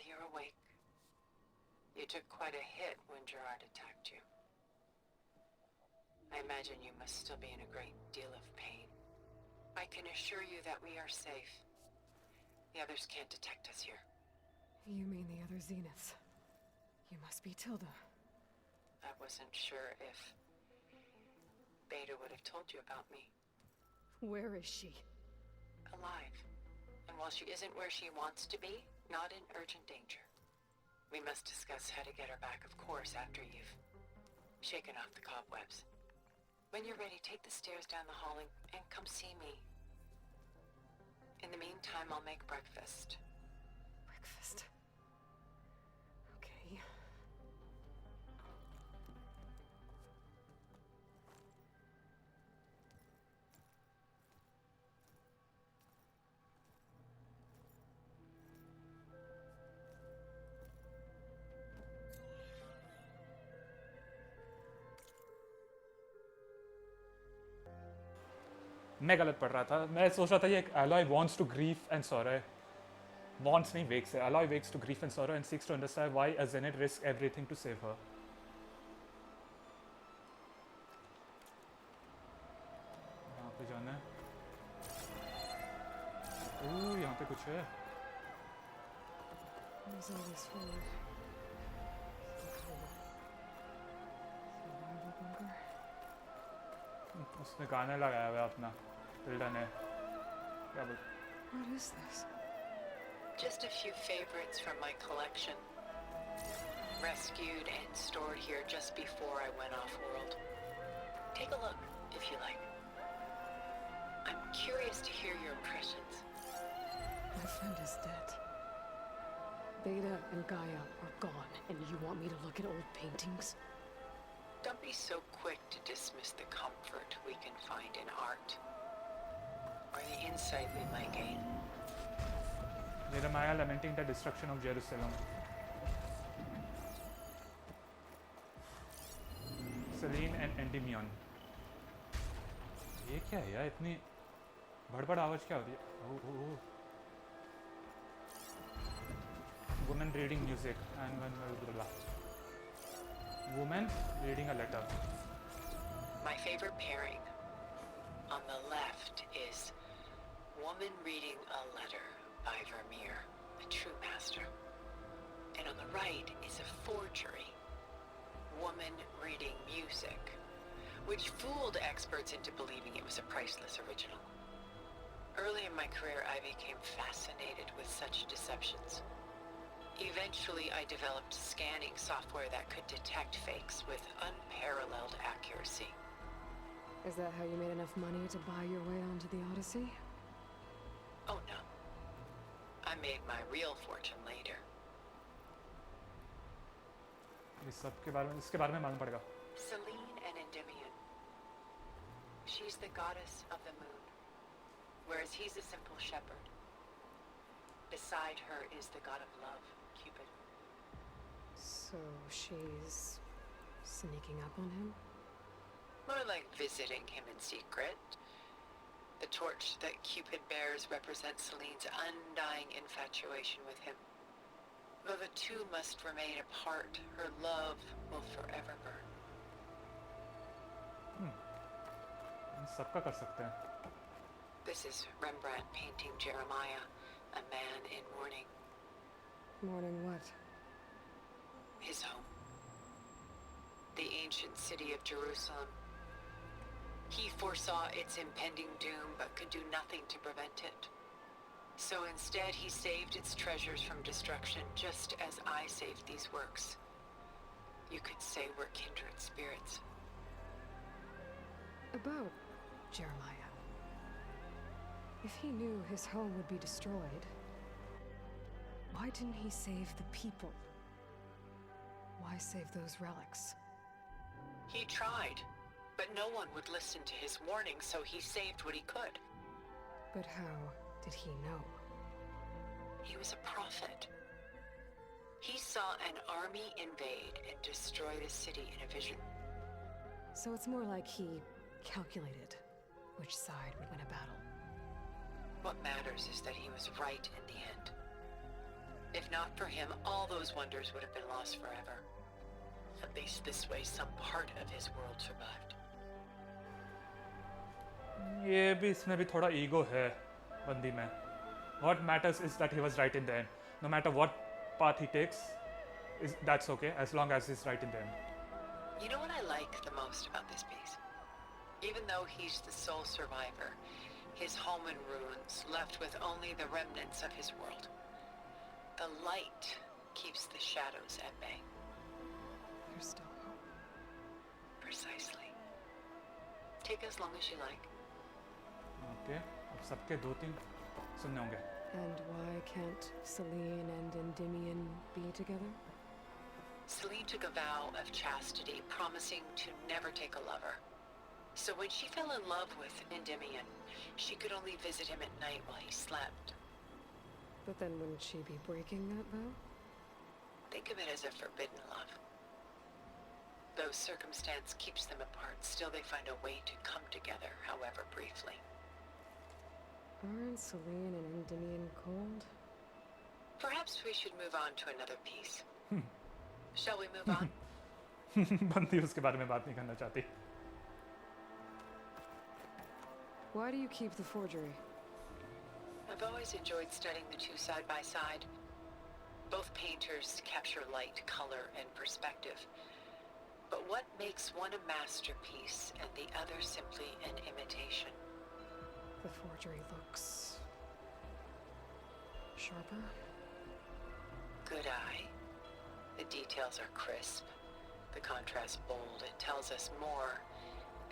you're awake. You took quite a hit when Gerard attacked you. I imagine you must still be in a great deal of pain. I can assure you that we are safe. The others can't detect us here. You mean the other Zeniths? You must be Tilda. I wasn't sure if Beta would have told you about me. Where is she? Alive. And while she isn't where she wants to be, not in urgent danger. We must discuss how to get her back, of course, after you've shaken off the cobwebs. When you're ready, take the stairs down the hall and come see me. In the meantime, I'll make breakfast. Breakfast? Okay. मैं गलत पढ़ रहा था. मैं सोच रहा था ये Aloy wants to grief and sorrow. Wants नहीं wakes है. Aloy wakes to grief and sorrow and seeks to understand why a Zenith risks everything to save her. यहाँ पे जाना है. ओह यहाँ पे कुछ है. There's all this food. Survival bunker. उसने गाना लगाया हुआ अपना. Tilda ने. क्या बोल? What is this? Just a few favorites from my collection. Rescued and stored here just before I went off-world. Take a look, if you like. I'm curious to hear your impressions. My friend is dead. Beta and Gaia are gone, and you want me to look at old paintings? Don't be so quick to dismiss the comfort we can find in art. Or the insight we might gain. Jeremiah lamenting the destruction of Jerusalem. Celine and Endymion. ये क्या है यार इतनी भड़बड़ आवाज क्या हो रही है? Woman reading music and woman reading a letter. My favorite pairing. On the left is woman reading a letter by Vermeer, a true master. And on the right is a forgery. Woman reading music, which fooled experts into believing it was a priceless original. Early in my career, I became fascinated with such deceptions. Eventually, I developed scanning software that could detect fakes with unparalleled accuracy. Is that how you made enough money to buy your way onto the Odyssey? Oh no. I made my real fortune later. इसके बारे में मालूम पड़ेगा. Celine and Endymion. She's the goddess of the moon, whereas he's a simple shepherd. Beside her is the god of love, Cupid. So she's sneaking up on him? More like visiting him in secret. The torch that Cupid bears represents Celine's undying infatuation with him. Though the two must remain apart, her love will forever burn. सबका कर सकते हैं. This is Rembrandt painting Jeremiah, a man in mourning. Mourning what? His home. The ancient city of Jerusalem. He foresaw its impending doom, but could do nothing to prevent it. So instead, he saved its treasures from destruction, just as I saved these works. You could say we're kindred spirits. About Jeremiah. If he knew his home would be destroyed, why didn't he save the people? Why save those relics? He tried, but no one would listen to his warning, so he saved what he could. But how did he know? He was a prophet. He saw an army invade and destroy the city in a vision. So it's more like he calculated which side would win a battle. What matters is that he was right in the end. If not for him, all those wonders would have been lost forever. At least this way, some part of his world survived. ये भी इसमें भी थोड़ा ego है बंदी में. What matters is that he was right in the end. No matter what path he takes, that's okay as long as he's right in the end. You know what I like the most about this piece? Even though he's the sole survivor, his home in ruins, left with only the remnants of his world. The light keeps the shadows at bay. There's still hope. Precisely. Take as long as you like. Okay. अब सबके 2-3 सुनने होंगे. And why can't Celine and Endymion be together? Celine took a vow of chastity, promising to never take a lover. So when she fell in love with Endymion, she could only visit him at night while he slept. But then wouldn't she be breaking that vow? Think of it as a forbidden love. Though circumstance keeps them apart, still they find a way to come together, however briefly. Aren't Celine and Endymion cold? Perhaps we should move on to another piece. Shall we move on? बंदी उसके बारे में बात नहीं करना चाहती. Why do you keep the forgery? I've always enjoyed studying the two side by side. Both painters capture light, color, and perspective. But what makes one a masterpiece and the other simply an imitation? The forgery looks sharper. Good eye. The details are crisp, the contrast bold. It tells us more,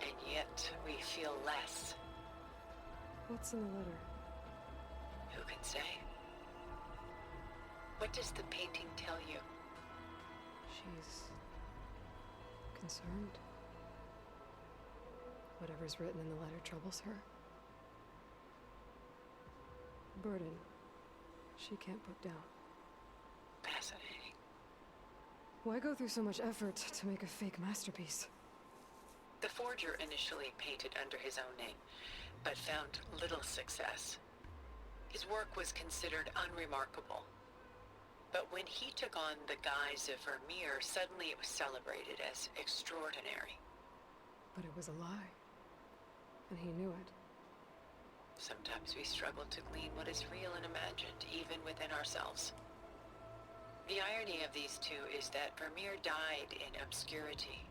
and yet we feel less. What's in the letter? Who can say? What does the painting tell you? She's concerned. Whatever's written in the letter troubles her. A burden she can't put down. Fascinating. Why go through so much effort to make a fake masterpiece? The forger initially painted under his own name, but found little success. His work was considered unremarkable. But when he took on the guise of Vermeer, suddenly it was celebrated as extraordinary. But it was a lie. And he knew it. Sometimes we struggle to glean what is real and imagined, even within ourselves. The irony of these two is that Vermeer died in obscurity.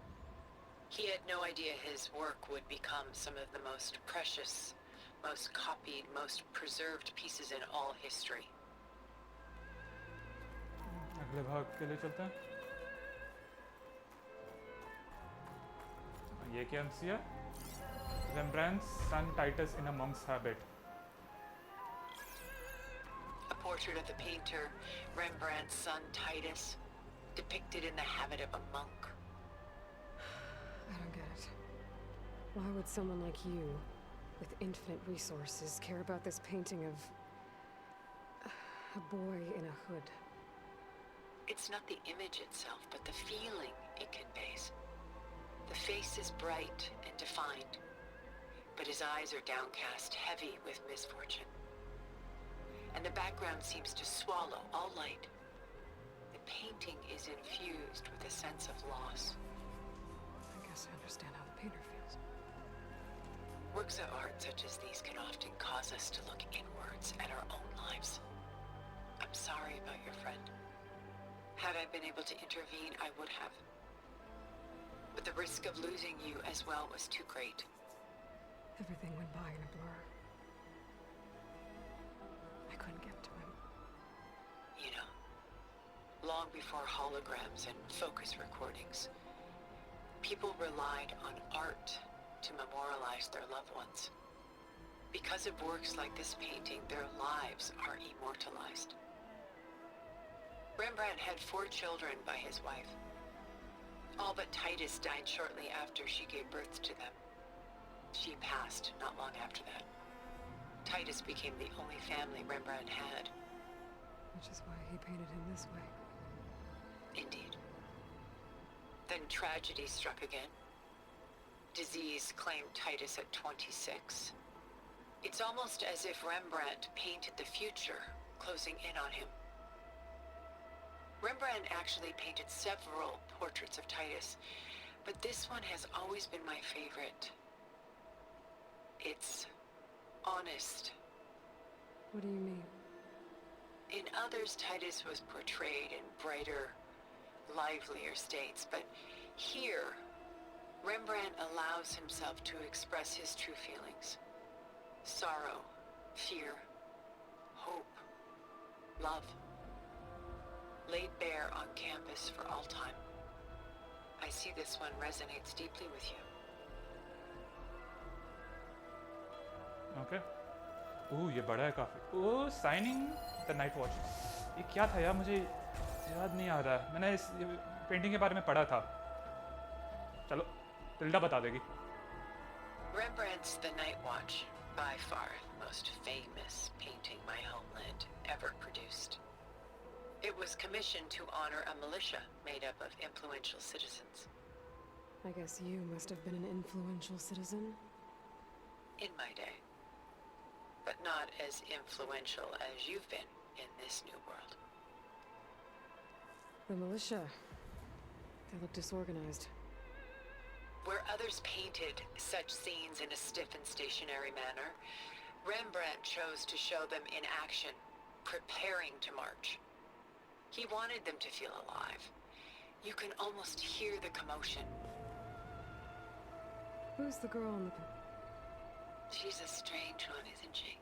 He had no idea his work would become some of the most precious, most copied, most preserved pieces in all history. अगले भाग के लिए चलते हैं. ये क्या है? Rembrandt's son Titus in a monk's habit. A portrait of the painter, Rembrandt's son Titus, depicted in the habit of a monk. I don't get it. Why would someone like you, with infinite resources, care about this painting of a boy in a hood? It's not the image itself, but the feeling it conveys. The face is bright and defined, but his eyes are downcast, heavy with misfortune. And the background seems to swallow all light. The painting is infused with a sense of loss. I guess I understand how the painter feels. Works of art such as these can often cause us to look inwards at our own lives. I'm sorry about your friend. Had I been able to intervene, I would have. But the risk of losing you as well was too great. Everything went by in a blur. I couldn't get to him. You know, long before holograms and focus recordings, people relied on art to memorialize their loved ones. Because of works like this painting, their lives are immortalized. Rembrandt had 4 children by his wife. All but Titus died shortly after she gave birth to them. She passed not long after that. Titus became the only family Rembrandt had. Which is why he painted him this way. Indeed. Then tragedy struck again. Disease claimed Titus at 26. It's almost as if Rembrandt painted the future, closing in on him. Rembrandt actually painted several portraits of Titus, but this one has always been my favorite. It's honest. What do you mean? In others, Titus was portrayed in brighter, livelier states, but here, Rembrandt allows himself to express his true feelings. Sorrow, fear, hope, love. Laid bare on canvas for all time. I see this one resonates deeply with you. Okay. ये बड़ा है काफ़ी। Signing the night watch. ये क्या था यार, मुझे याद नहीं आ रहा है। मैंने इस पेंटिंग के बारे में पढ़ा था। चलो टिल्डा बता देगी। Rembrandt's The Night Watch, by far the most famous painting my homeland ever produced. It was commissioned to honor a militia made up of influential citizens. I guess you must have been an influential citizen. In my day. But not as influential as you've been in this new world. The militia. They look disorganized. Where others painted such scenes in a stiff and stationary manner, Rembrandt chose to show them in action, preparing to march. He wanted them to feel alive. You can almost hear the commotion. Who's the girl on the... She's a strange one, isn't she?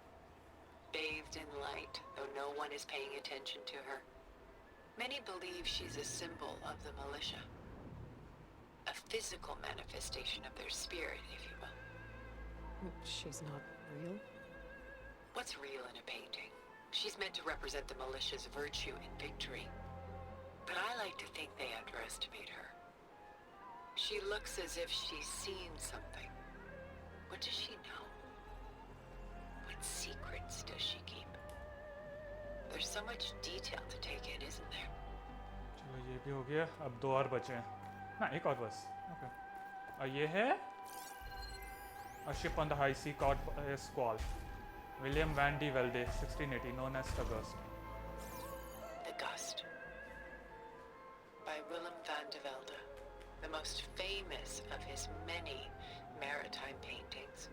Bathed in light, though no one is paying attention to her. Many believe she's a symbol of the militia. A physical manifestation of their spirit, if you will. But she's not real? What's real in a painting? She's meant to represent the militia's virtue and victory. But I like to think they underestimate her. She looks as if she's seen something. What does she know? What secrets does she keep? There's so much detail to take in, isn't there? चलो ये भी हो गया, अब दो और बचे हैं। ना एक और बस। ओके। और ये है A Ship on the High Sea caught a squall. William Van de Velde, 1680, known as the Gust. The Gust. By Willem van de Velde, the most famous of his many maritime paintings.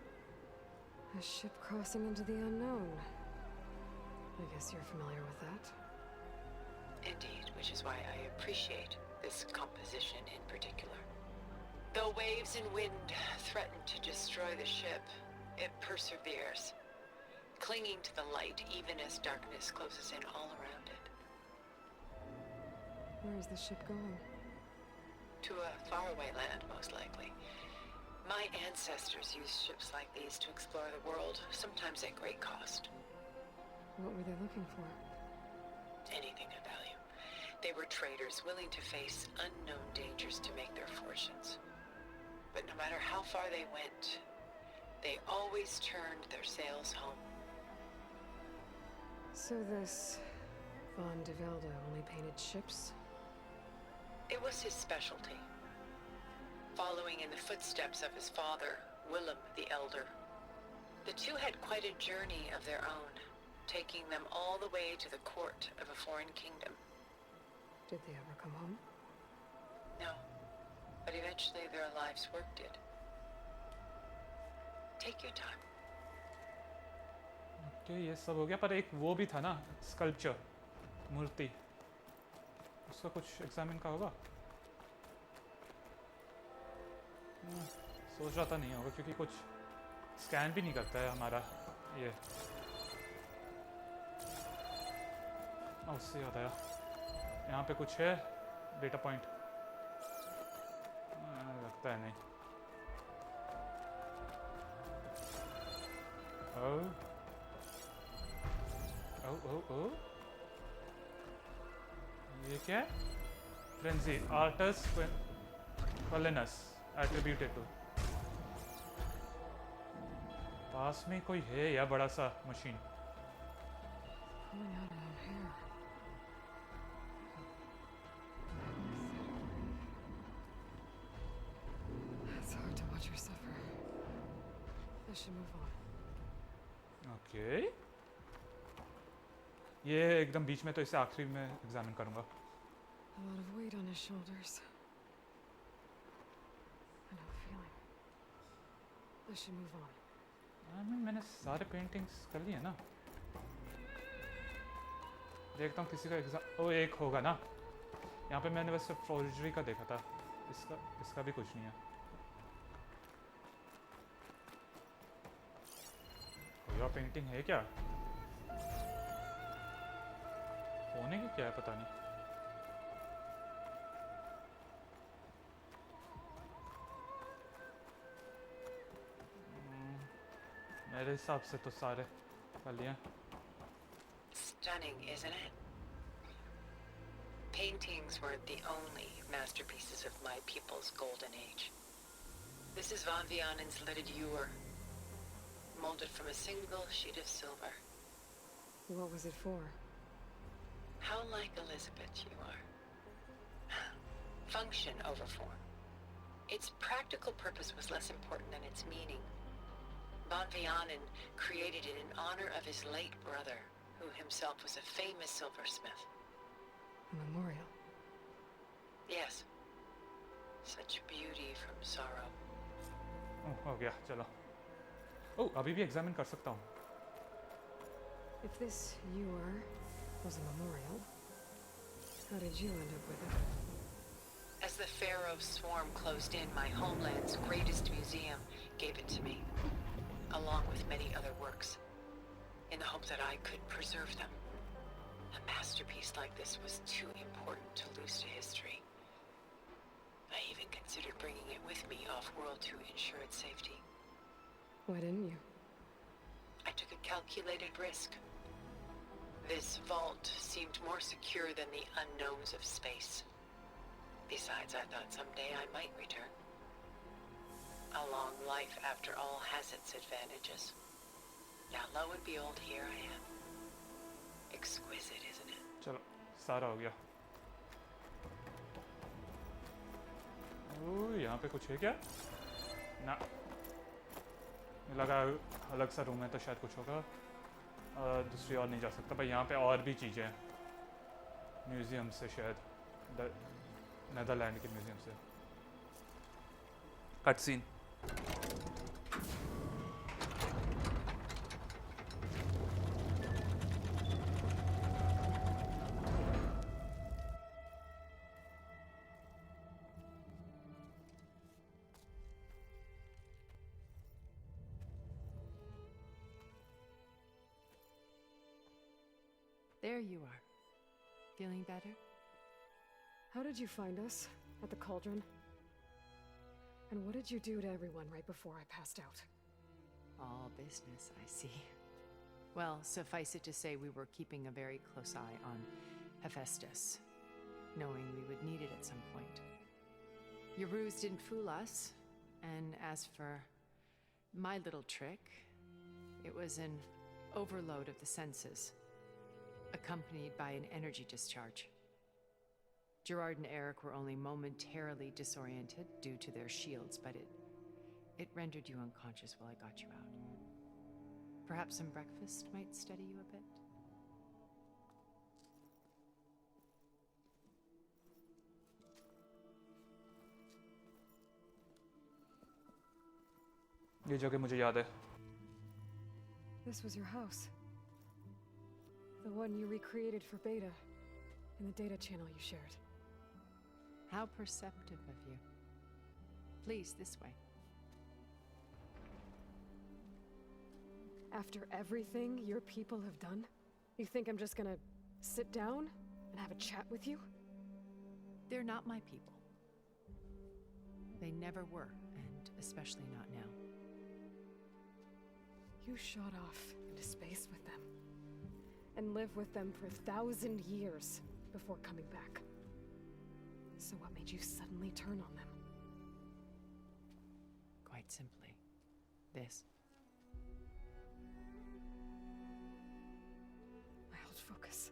A ship crossing into the unknown. I guess you're familiar with that. Indeed, which is why I appreciate this composition in particular. Though waves and wind threaten to destroy the ship, it perseveres, clinging to the light even as darkness closes in all around it. Where is the ship going? To a faraway land, most likely. My ancestors used ships like these to explore the world, sometimes at great cost. What were they looking for? Anything of value. They were traders willing to face unknown dangers to make their fortunes. But no matter how far they went, they always turned their sails home. So this Van de Velde only painted ships? It was his specialty. Following in the footsteps of his father, Willem the Elder. The two had quite a journey of their own, taking them all the way to the court of a foreign kingdom. Did they ever come home? No, but eventually their lives' work did. Take your time. Okay ये सब हो गया, पर एक वो भी था ना, स्कल्पचर, मूर्ति, उसका कुछ एग्जामिन का होगा। सोच रहा था नहीं होगा क्योंकि कुछ स्कैन भी नहीं करता है हमारा ये। उससे याद आया, यहाँ पे कुछ है डेटा पॉइंट, लगता है नहीं। ओ ये क्या है? फ्रेंजी आर्टस क्वेलिनस एट्रीब्यूटेड टू। पास में कोई है या बड़ा सा machine? Pulling out her own hair. It's hard to watch her suffer. I should move on. Okay ये एकदम बीच में, तो इसे आखिरी में एग्जामिन करूँगा। A lot of weight on his shoulders. I know a feeling. I should move on. मैंने सारे पेंटिंग्स कर लिए ना. देखता हूँ किसी का एग्जाम. ओ एक होगा ना. यहाँ पे मैंने बस फोर्जरी का देखा था. इसका भी कुछ नहीं है. यह पेंटिंग है क्या? होने की क्या है पता नहीं. मेरे हिसाब से तो सारे कर लिए. Stunning, isn't it? Paintings weren't the only masterpieces of my people's golden age. This is Van Vianen's lidded ewer, molded from a single sheet of silver. What was it for? How like Elizabeth you are. Function over form. Its practical purpose was less important than its meaning. Van Vianen created it in honor of his late brother, who himself was a famous silversmith. A memorial. Yes. Such beauty from sorrow. हो गया चलो. अभी भी examine कर सकता हूँ. If this ewer was a memorial, how did you end up with it? As the Pharaoh's swarm closed in, my homeland's greatest museum gave it to me, along with many other works, in the hope that I could preserve them. A masterpiece like this was too important to lose to history. I even considered bringing it with me off-world to ensure its safety. Why didn't you? I took a calculated risk. This vault seemed more secure than the unknowns of space. Besides, I thought someday I might return. A long life, after all, has its advantages. Now, lo and behold, here I am. Exquisite, isn't it? चलो सारा हो गया. यहाँ पे कुछ है क्या? ना. लगा अलग सा रूम है तो शायद कुछ होगा. दूसरी और नहीं जा सकता भाई. यहाँ पे और भी चीज़ें हैं. म्यूज़ियम से शायद. नेदरलैंड के म्यूज़ियम से. Cut scene. There you are. Feeling better? How did you find us? At the cauldron? And what did you do to everyone right before I passed out? All business, I see. Well, suffice it to say we were keeping a very close eye on Hephaestus, knowing we would need it at some point. Your ruse didn't fool us, and as for my little trick, it was an overload of the senses, accompanied by an energy discharge. Gerard and Eric were only momentarily disoriented due to their shields, but it rendered you unconscious while I got you out. Perhaps some breakfast might steady you a bit? ये जगह मुझे याद है. This was your house. The one you recreated for Beta, in the data channel you shared. How perceptive of you. Please, this way. After everything your people have done, you think I'm just gonna sit down and have a chat with you? They're not my people. They never were, and especially not now. You shot off into space with them, and lived with them for 1,000 years before coming back. So what made you suddenly turn on them? Quite simply, this. I held focus.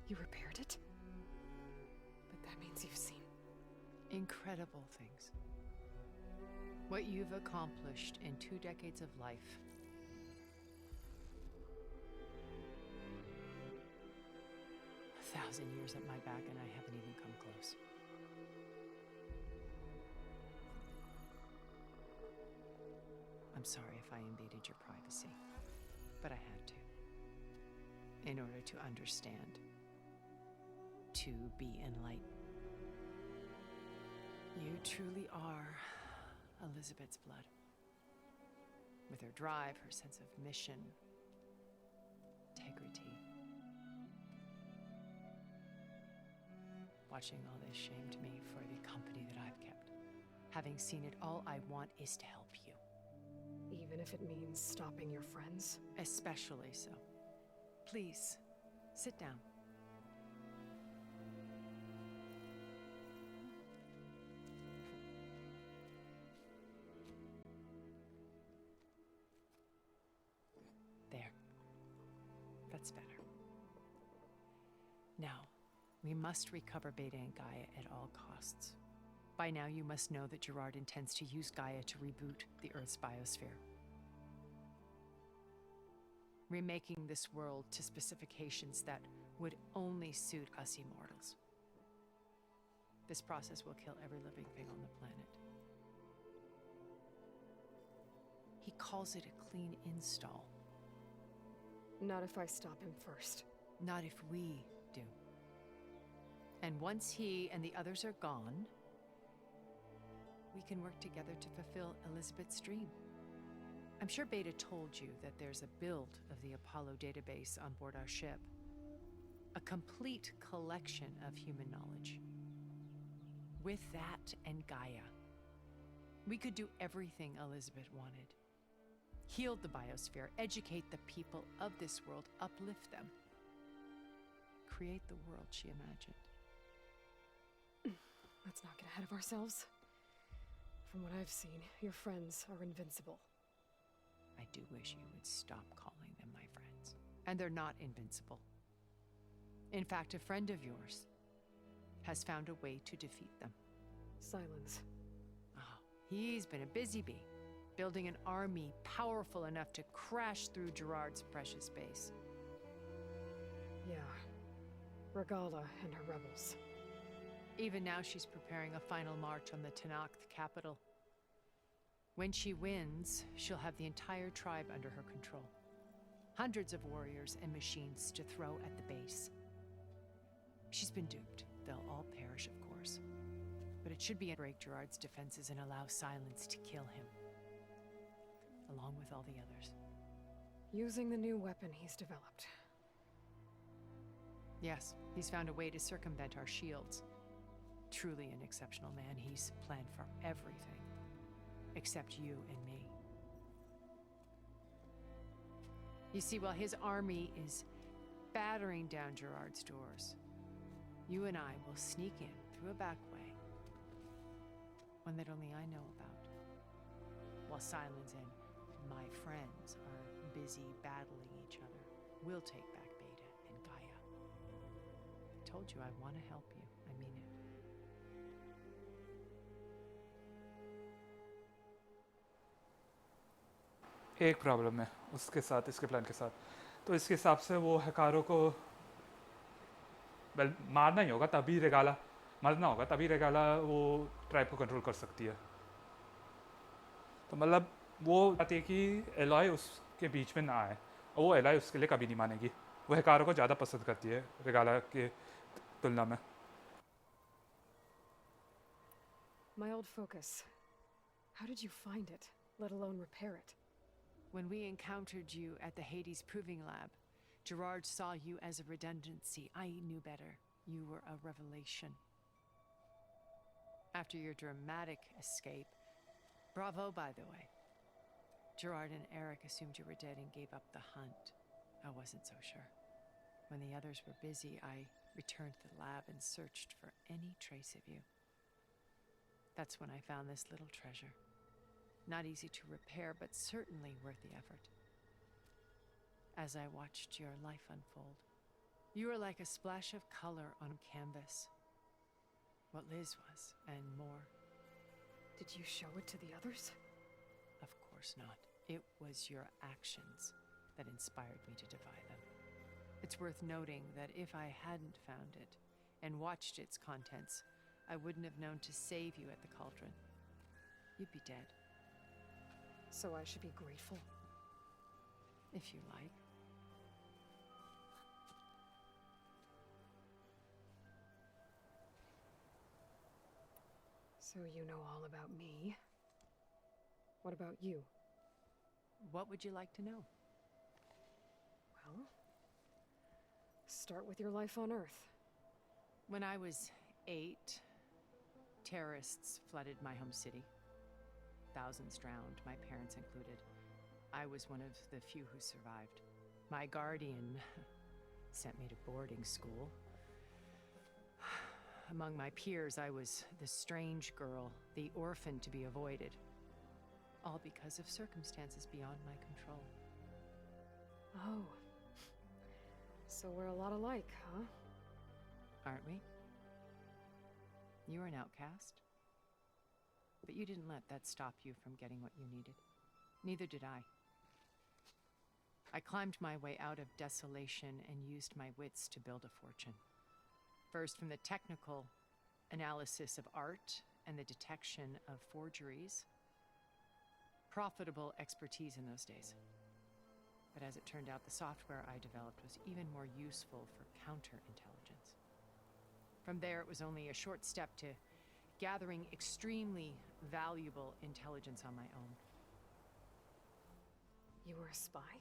You repaired it? But that means you've seen Incredible things. What you've accomplished in 2 decades of life. 1,000 years at my back and I haven't even come close. I'm sorry if I invaded your privacy, but I had to. In order to understand, to be enlightened. You truly are Elizabeth's blood. With her drive, her sense of mission, integrity. Watching all this shamed me for the company that I've kept. Having seen it, all I want is to help you. Even if it means stopping your friends? Especially so. Please, sit down. There. That's better. Now, we must recover Beta and Gaia at all costs. By now, you must know that Gerard intends to use Gaia to reboot the Earth's biosphere. Remaking this world to specifications that would only suit us immortals. This process will kill every living thing on the planet. He calls it a clean install. Not if I stop him first. Not if we do. And once he and the others are gone, we can work together to fulfill Elizabeth's dream. I'm sure Beta told you that there's a build of the Apollo database on board our ship. A complete collection of human knowledge. With that and Gaia, we could do everything Elizabeth wanted. Heal the biosphere, educate the people of this world, uplift them. Create the world she imagined. Let's not get ahead of ourselves. From what I've seen, your friends are invincible. I do wish you would stop calling them my friends. And they're not invincible. In fact, a friend of yours has found a way to defeat them. Silence. Oh, he's been a busy bee, building an army powerful enough to crash through Gerard's precious base. Yeah. Regala and her rebels. Even now, she's preparing a final march on the Tanakh capital. When she wins, she'll have the entire tribe under her control. Hundreds of warriors and machines to throw at the base. She's been duped. They'll all perish, of course. But it should be to break Gerard's defenses and allow Silence to kill him. Along with all the others. Using the new weapon he's developed. Yes, he's found a way to circumvent our shields. Truly an exceptional man. He's planned for everything. Except you and me. You see, while his army is battering down Gerard's doors, you and I will sneak in through a back way. One that only I know about. While Silence and my friends are busy battling each other, we'll take back Beta and Gaia. I told you I want to help you. I mean it. एक problem है उसके साथ, इसके plan के साथ। तो इसके हिसाब से वो हकारों को मारना ही होगा, तभी रेगाला मरना होगा, तभी रेगाला वो ट्राइब को कंट्रोल कर सकती है। तो मतलब वो बात है कि एलॉय उसके बीच में ना आए, और वो एलॉय उसके लिए कभी नहीं मानेगी। वो हकारों को ज़्यादा पसंद करती है रेगाला के तुलना में। My old focus. How did you find it, let alone repair it? When we encountered you at the Hades Proving Lab, Gerard saw you as a redundancy. I knew better. You were a revelation. After your dramatic escape, bravo, by the way. Gerard and Eric assumed you were dead and gave up the hunt. I wasn't so sure. When the others were busy, I returned to the lab and searched for any trace of you. That's when I found this little treasure. Not easy to repair, but certainly worth the effort. As I watched your life unfold, you were like a splash of color on canvas. What Liz was, and more. Did you show it to the others? Of course not. It was your actions that inspired me to defy them. It's worth noting that if I hadn't found it and watched its contents, I wouldn't have known to save you at the cauldron. You'd be dead. So I should be grateful? If you like. So you know all about me. What about you? What would you like to know? Well, start with your life on Earth. When I was 8, terrorists flooded my home city. Thousands drowned, my parents included. I was one of the few who survived. My guardian sent me to boarding school. Among my peers, I was the strange girl, the orphan to be avoided. All because of circumstances beyond my control. Oh. So we're a lot alike, huh? Aren't we? You were an outcast. But you didn't let that stop you from getting what you needed. Neither did I. I climbed my way out of desolation and used my wits to build a fortune. First, from the technical analysis of art and the detection of forgeries. Profitable expertise in those days. But as it turned out, the software I developed was even more useful for counterintelligence. From there, it was only a short step to gathering extremely valuable intelligence on my own. You were a spy?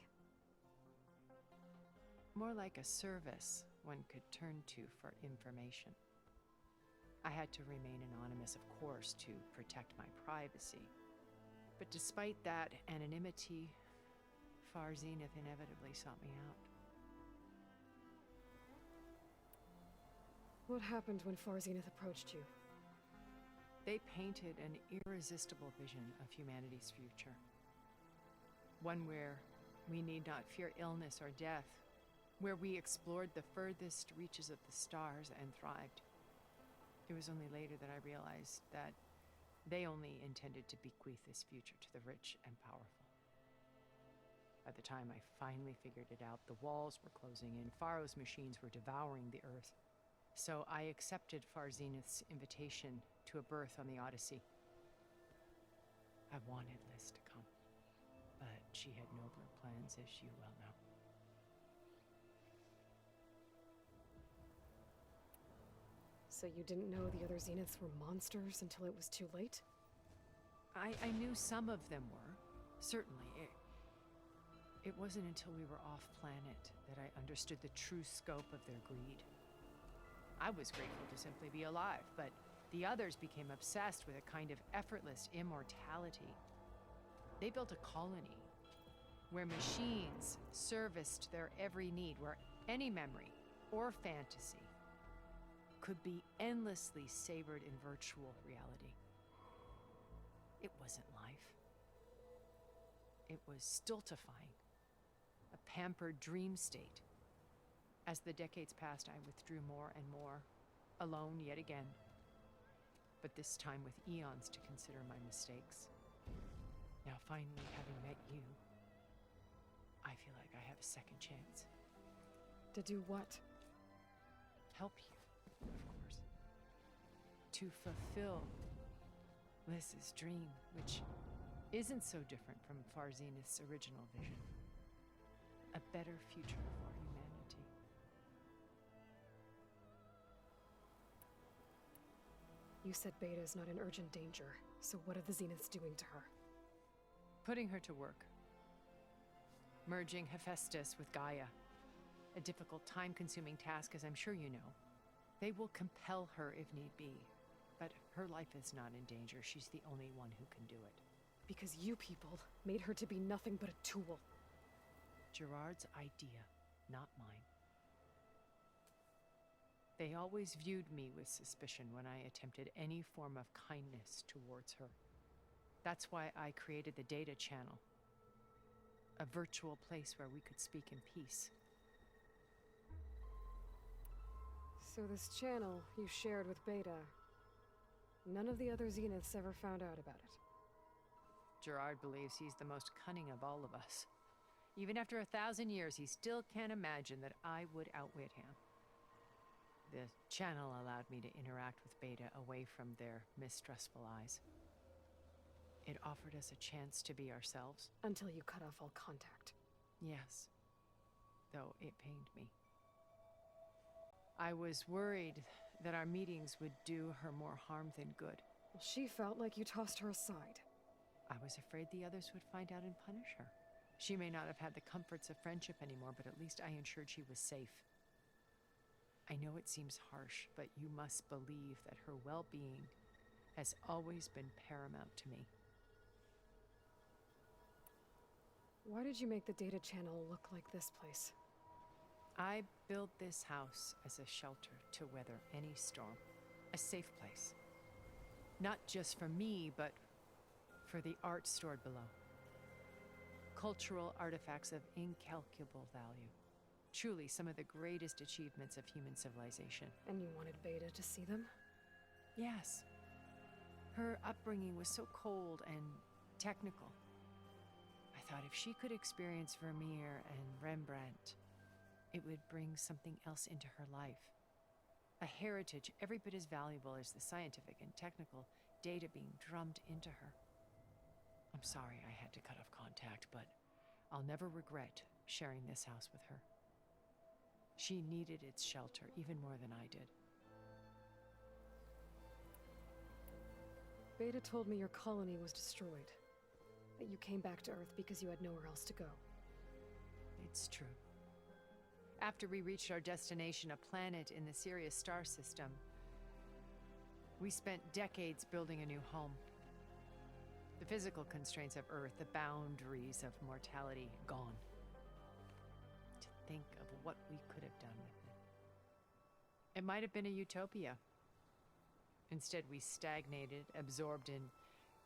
More like a service one could turn to for information. I had to remain anonymous, of course, to protect my privacy. But despite that anonymity, Far Zenith inevitably sought me out. What happened when Far Zenith approached you? They painted an irresistible vision of humanity's future. One where we need not fear illness or death, where we explored the furthest reaches of the stars and thrived. It was only later that I realized that they only intended to bequeath this future to the rich and powerful. By the time I finally figured it out, the walls were closing in, Pharaoh's machines were devouring the earth. So I accepted Far Zenith's invitation to a berth on the Odyssey. I wanted Liz to come, but she had nobler plans, as you well know. So you didn't know the other Zeniths were monsters until it was too late? I knew some of them were, certainly. It wasn't until we were off-planet that I understood the true scope of their greed. I was grateful to simply be alive, but the others became obsessed with a kind of effortless immortality. They built a colony where machines serviced their every need, where any memory or fantasy could be endlessly savored in virtual reality. It wasn't life. It was stultifying, a pampered dream state. As the decades passed, I withdrew more and more, alone yet again, but this time with eons to consider my mistakes. Now, finally, having met you, I feel like I have a second chance. To do what? Help you, of course. To fulfill Liz's dream, which isn't so different from Far Zenith's original vision. A better future for humanity. You said Beta is not in urgent danger, so what are the Zeniths doing to her? Putting her to work. Merging Hephaestus with Gaia. A difficult, time-consuming task, as I'm sure you know. They will compel her if need be. But her life is not in danger. She's the only one who can do it. Because you people made her to be nothing but a tool. Gerard's idea, not mine. They always viewed me with suspicion when I attempted any form of kindness towards her. That's why I created the data channel. A virtual place where we could speak in peace. So this channel you shared with Beta, none of the other Zeniths ever found out about it. Gerard believes he's the most cunning of all of us. Even after 1,000 years, he still can't imagine that I would outwit him. The channel allowed me to interact with Beta away from their mistrustful eyes. It offered us a chance to be ourselves. Until you cut off all contact. Yes, though it pained me. I was worried that our meetings would do her more harm than good. Well, she felt like you tossed her aside. I was afraid the others would find out and punish her. She may not have had the comforts of friendship anymore, but at least I ensured she was safe. I know it seems harsh, but you must believe that her well-being has always been paramount to me. Why did you make the data channel look like this place? I built this house as a shelter to weather any storm. A safe place. Not just for me, but for the art stored below. Cultural artifacts of incalculable value. Truly some of the greatest achievements of human civilization. And you wanted Beta to see them? Yes. Her upbringing was so cold and technical. I thought if she could experience Vermeer and Rembrandt, it would bring something else into her life. A heritage every bit as valuable as the scientific and technical data being drummed into her. I'm sorry I had to cut off contact, but I'll never regret sharing this house with her. She needed its shelter even more than I did. Beta told me your colony was destroyed. That you came back to Earth because you had nowhere else to go. It's true. After we reached our destination, a planet in the Sirius star system, we spent decades building a new home. The physical constraints of Earth, the boundaries of mortality, gone. To think of what we could have done with it. It might have been a utopia. Instead, we stagnated, absorbed in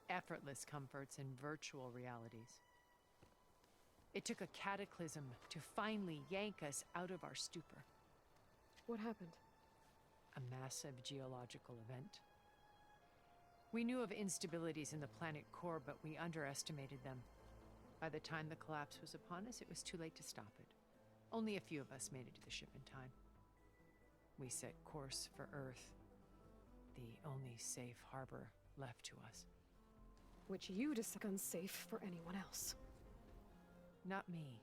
effortless comforts and virtual realities. It took a cataclysm to finally yank us out of our stupor. What happened? A massive geological event. We knew of instabilities in the planet core, but we underestimated them. By the time the collapse was upon us, it was too late to stop it. Only a few of us made it to the ship in time. We set course for Earth, the only safe harbor left to us. Which you decided unsafe for anyone else. Not me.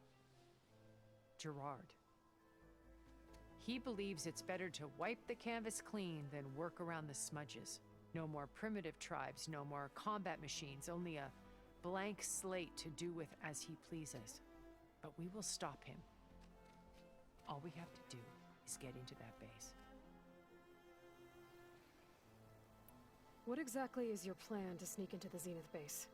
Gerard. He believes it's better to wipe the canvas clean than work around the smudges. No more primitive tribes, no more combat machines, only a blank slate to do with as he pleases. But we will stop him. All we have to do is get into that base. What exactly is your plan to sneak into the Zenith base?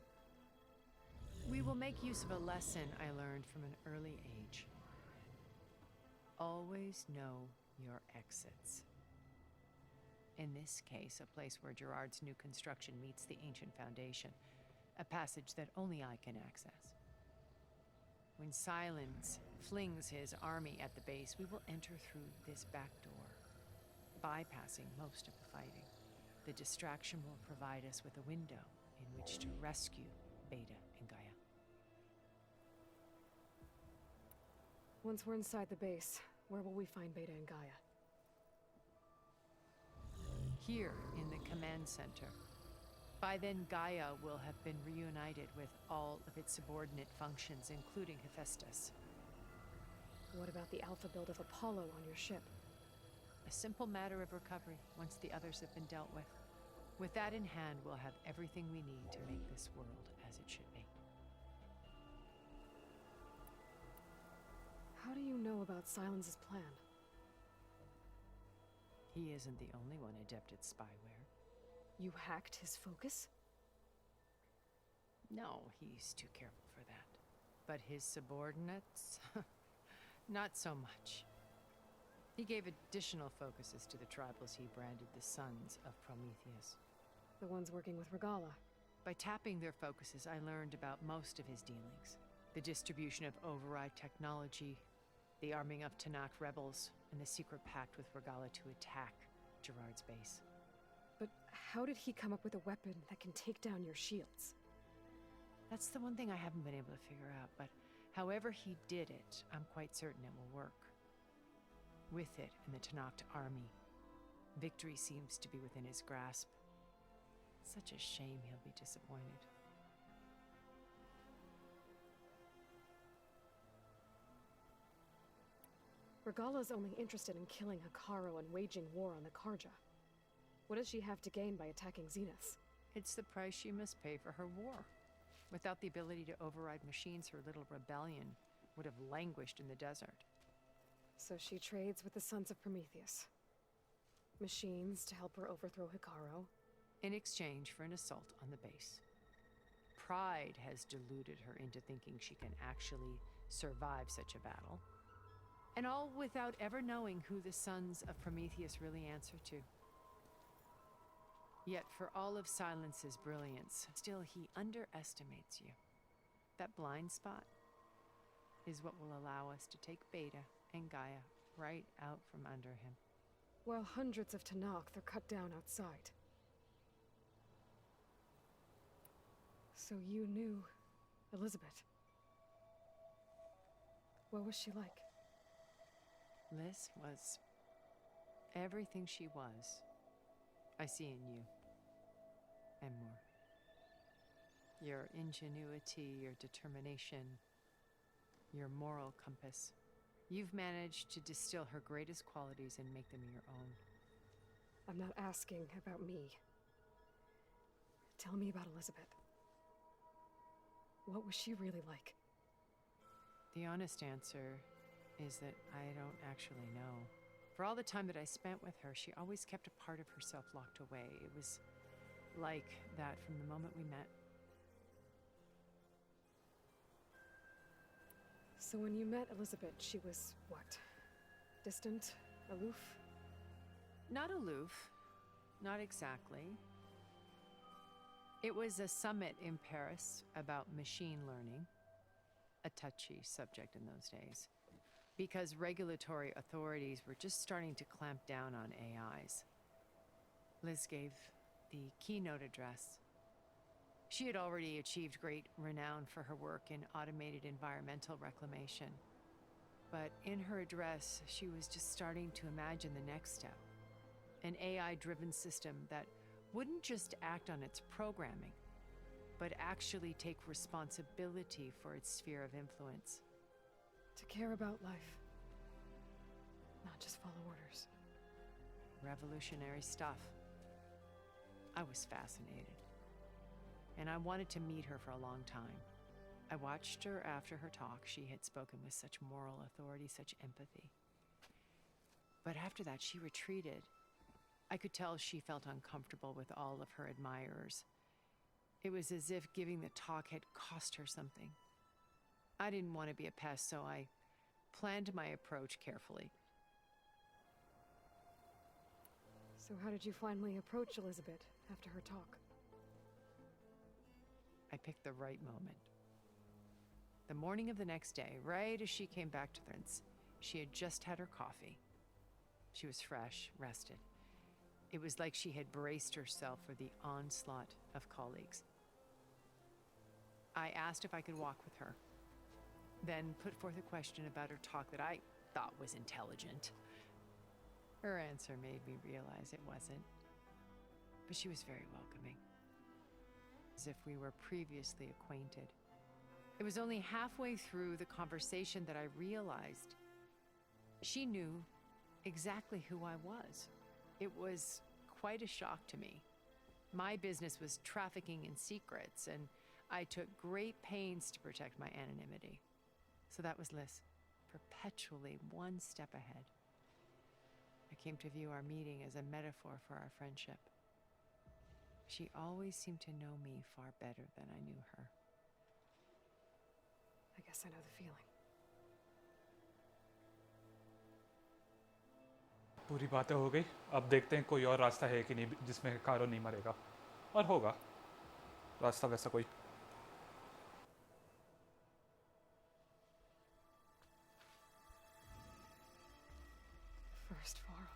We will make use of a lesson I learned from an early age. Always know your exits. In this case, a place where Gerard's new construction meets the ancient foundation, a passage that only I can access. When Silence flings his army at the base, we will enter through this back door, bypassing most of the fighting. The distraction will provide us with a window in which to rescue Beta and Gaia. Once we're inside the base, where will we find Beta and Gaia? Here in the command center. By then, Gaia will have been reunited with all of its subordinate functions, including Hephaestus. What about the alpha build of Apollo on your ship? A simple matter of recovery once the others have been dealt with. With that in hand, we'll have everything we need to make this world as it should be. How do you know about Silence's plan? He isn't the only one adept at spyware. You hacked his focus? No, he's too careful for that. But his subordinates? Not so much. He gave additional focuses to the tribals he branded the Sons of Prometheus. The ones working with Regala. By tapping their focuses, I learned about most of his dealings. The distribution of override technology, the arming of Tanakh rebels, and the secret pact with Regala to attack Gerard's base. But how did he come up with a weapon that can take down your shields? That's the one thing I haven't been able to figure out, but However he did it, I'm quite certain it will work. With it and the Tenakth army, victory seems to be within his grasp. Such a shame he'll be disappointed. Regala's only interested in killing Hekarro and waging war on the Karja. What does she have to gain by attacking Zenith? It's the price she must pay for her war. Without the ability to override machines, her little rebellion would have languished in the desert. So she trades with the Sons of Prometheus. Machines to help her overthrow Hekarro. In exchange for an assault on the base. Pride has deluded her into thinking she can actually survive such a battle. And all without ever knowing who the Sons of Prometheus really answer to. Yet for all of Silence's brilliance, still he underestimates you. That blind spot is what will allow us to take Beta and Gaia right out from under him. While hundreds of Tenakth are cut down outside. So you knew Elizabeth. What was she like? Liz was everything she was. I see in you. And more. Your ingenuity, your determination, your moral compass. You've managed to distill her greatest qualities and make them your own. I'm not asking about me. Tell me about Elizabeth. What was she really like? The honest answer is that I don't actually know. For all the time that I spent with her, she always kept a part of herself locked away. It was like that from the moment we met. So when you met Elizabeth, she was what? Distant? Aloof? Not aloof. Not exactly. It was a summit in Paris about machine learning. A touchy subject in those days. Because regulatory authorities were just starting to clamp down on AIs. Liz gave the keynote address. She had already achieved great renown for her work in automated environmental reclamation. But in her address, she was just starting to imagine the next step. An AI-driven system that wouldn't just act on its programming, but actually take responsibility for its sphere of influence. To care about life. Not just follow orders. Revolutionary stuff. I was fascinated. And I wanted to meet her for a long time. I watched her after her talk. She had spoken with such moral authority, such empathy. But after that, she retreated. I could tell she felt uncomfortable with all of her admirers. It was as if giving the talk had cost her something. I didn't want to be a pest, so I planned my approach carefully. So how did you finally approach Elizabeth after her talk? I picked the right moment. The morning of the next day, right as she came back to the fence, she had just had her coffee. She was fresh, rested. It was like she had braced herself for the onslaught of colleagues. I asked if I could walk with her, then put forth a question about her talk that I thought was intelligent. Her answer made me realize it wasn't, but she was very welcoming, as if we were previously acquainted. It was only halfway through the conversation that I realized she knew exactly who I was. It was quite a shock to me. My business was trafficking in secrets, and I took great pains to protect my anonymity. So that was Liz, perpetually one step ahead. I came to view our meeting as a metaphor for our friendship. She always seemed to know me far better than I knew her. I guess I know the feeling. पूरी बातें हो गई. अब देखते हैं कोई और रास्ता है कि नहीं जिसमें कारो नहीं मरेगा. और होगा रास्ता वैसा कोई. First Varl.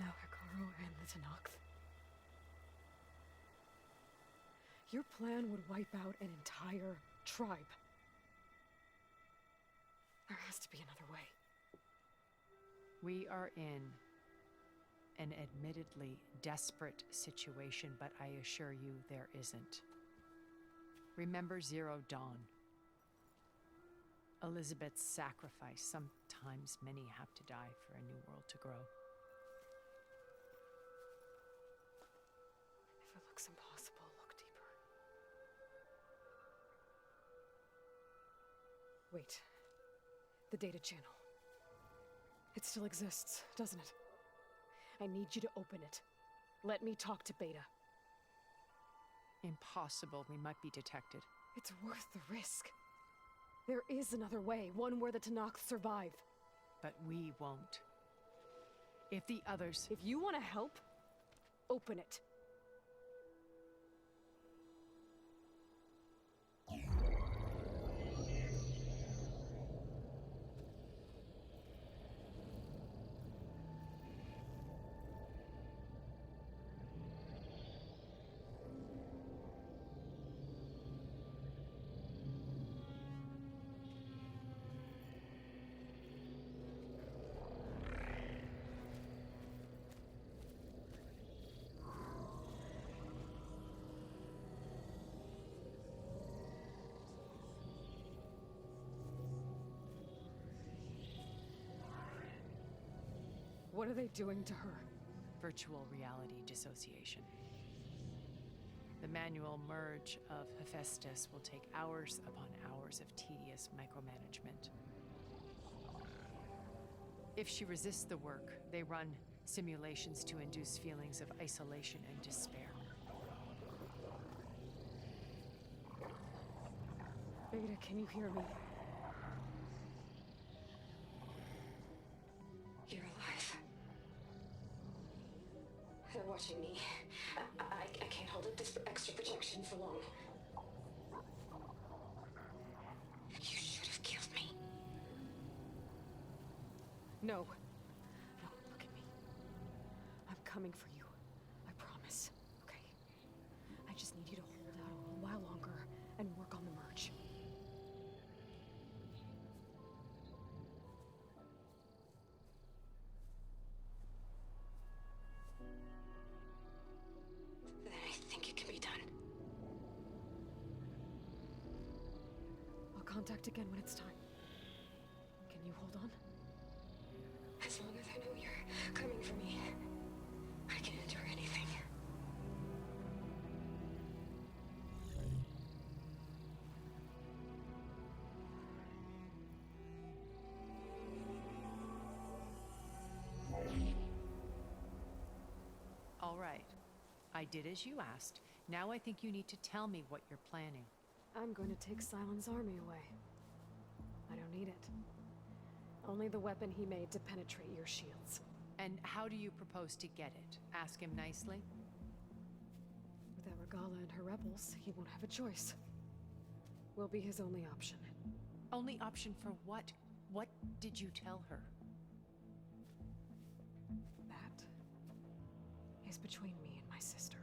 Now Hekarro and the Tenakth. Your plan would wipe out an entire tribe. There has to be another way. We are in an admittedly desperate situation, but I assure you there isn't. Remember Zero Dawn. Elizabeth's sacrifice. Sometimes many have to die for a new world to grow. If it looks impossible, look deeper. Wait. The data channel. It still exists, doesn't it? I need you to open it. Let me talk to Beta. Impossible. We might be detected. It's worth the risk. There is another way, one where the Tanakh survive. But we won't. If the others... If you want to help, open it. What are they doing to her? Virtual reality dissociation. The manual merge of Hephaestus will take hours upon hours of tedious micromanagement. If she resists the work, they run simulations to induce feelings of isolation and despair. Beta, can you hear me? You're alive. They're watching me. I can't hold up this extra projection for long. You should have killed me. No. No, look at me. I'm coming for you. I promise. Okay? I just need you to hold out a little while longer and work on the merge. Then I think it can be done. I'll contact again when it's time. Can you hold on? As long as I know you're coming for me, I can endure anything. All right. I did as you asked. Now I think you need to tell me what you're planning. I'm going to take Silent's army away. I don't need it. Only the weapon he made to penetrate your shields. And how do you propose to get it? Ask him nicely? Without Regala and her rebels, he won't have a choice. We'll be his only option. Only option for what? What did you tell her? That is between me and my sister.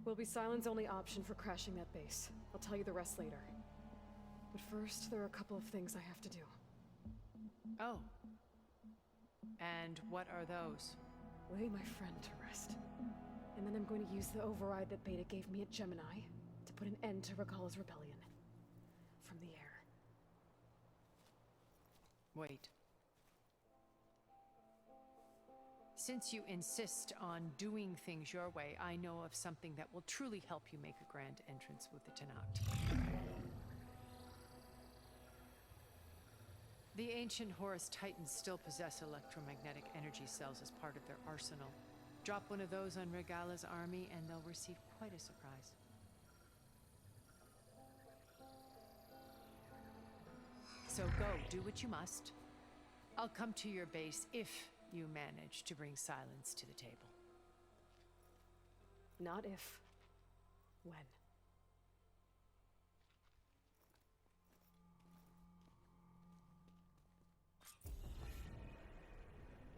Will be Silent's only option for crashing that base. I'll tell you the rest later. But first, there are a couple of things I have to do. Oh. And what are those? Lay my friend to rest. And then I'm going to use the override that Beta gave me at Gemini to put an end to Regala's rebellion. From the air. Wait. Since you insist on doing things your way, I know of something that will truly help you make a grand entrance with the Tanakh. The ancient Horus Titans still possess electromagnetic energy cells as part of their arsenal. Drop one of those on Regala's army and they'll receive quite a surprise. So go, do what you must. I'll come to your base if you manage to bring Silence to the table. Not if. When.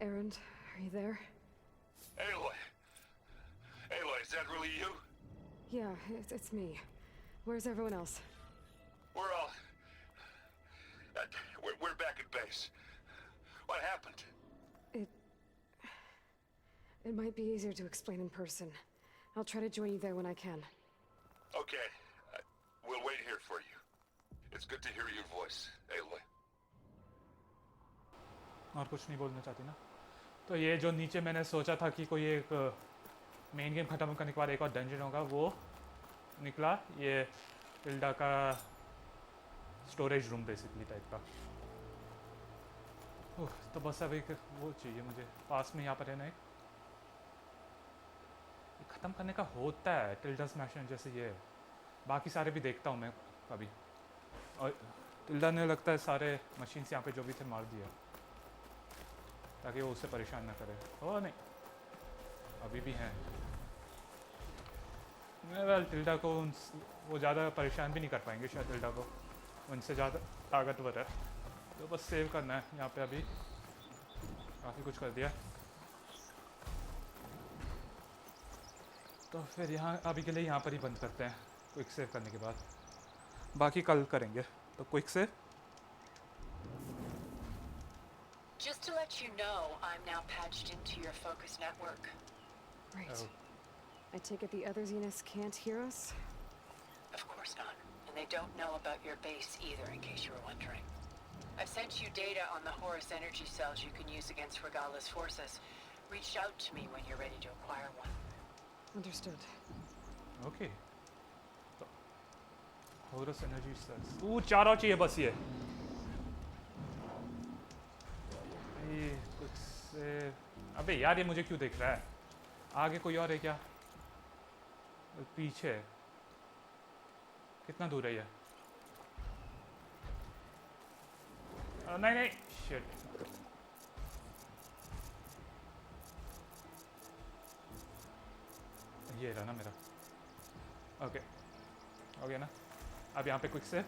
Erend, are you there? Aloy! Aloy, is that really you? Yeah, it's me. Where's everyone else? We're all place. What happened? It might be easier to explain in person. I'll try to join you there when I can. Okay. We'll wait here for you. It's good to hear your voice, Aloy. और कुछ नहीं बोलना चाहती ना? तो ये जो नीचे मैंने सोचा था कि कोई एक मेन गेम ख़त्म करने के बाद एक और डंजन होगा, वो निकला ये टिल्डा का स्टोरेज रूम बेसिकली टाइप का। तो बस अब एक वो चाहिए मुझे पास में यहाँ पर है ना, एक ख़त्म करने का होता है टिल्डा स्मैशर जैसे ये। बाकी सारे भी देखता हूँ मैं कभी, और टिल्डा ने लगता है सारे मशीन्स यहाँ पे जो भी थे मार दिया ताकि वो उससे परेशान ना करे। ओ नहीं, अभी भी हैं। वेल टिल्डा को वो ज़्यादा परेशान भी नहीं कर पाएंगे शायद, टिल्डा को उनसे ज़्यादा ताकतवर है। तो बस सेव करना है यहाँ पे। अभी काफ़ी कुछ कर दिया, तो फिर यहाँ अभी के लिए यहाँ पर ही बंद करते हैं क्विक सेव करने के बाद। बाकी कल करेंगे। तो quick save. Just to let you know, I'm now patched into your focus network. Right. Oh. I take it the other Zeniths can't hear us? Of course not. And they don't know about your base either, in case you were wondering. I've sent you data on the Horus energy cells you can use against Regala's forces. Reach out to me when you're ready to acquire one. Understood. Okay, तो होरस energy sales. वो चारों चाहिए बस ये कुछ से। अबे यार ये मुझे क्यों देख रहा है? आगे कोई और है क्या? पीछे कितना दूर है ये? नहीं नहीं, शिट। ये रहा ना मेरा। ओके, हो गया ना? अब यहाँ पे क्विक सेव।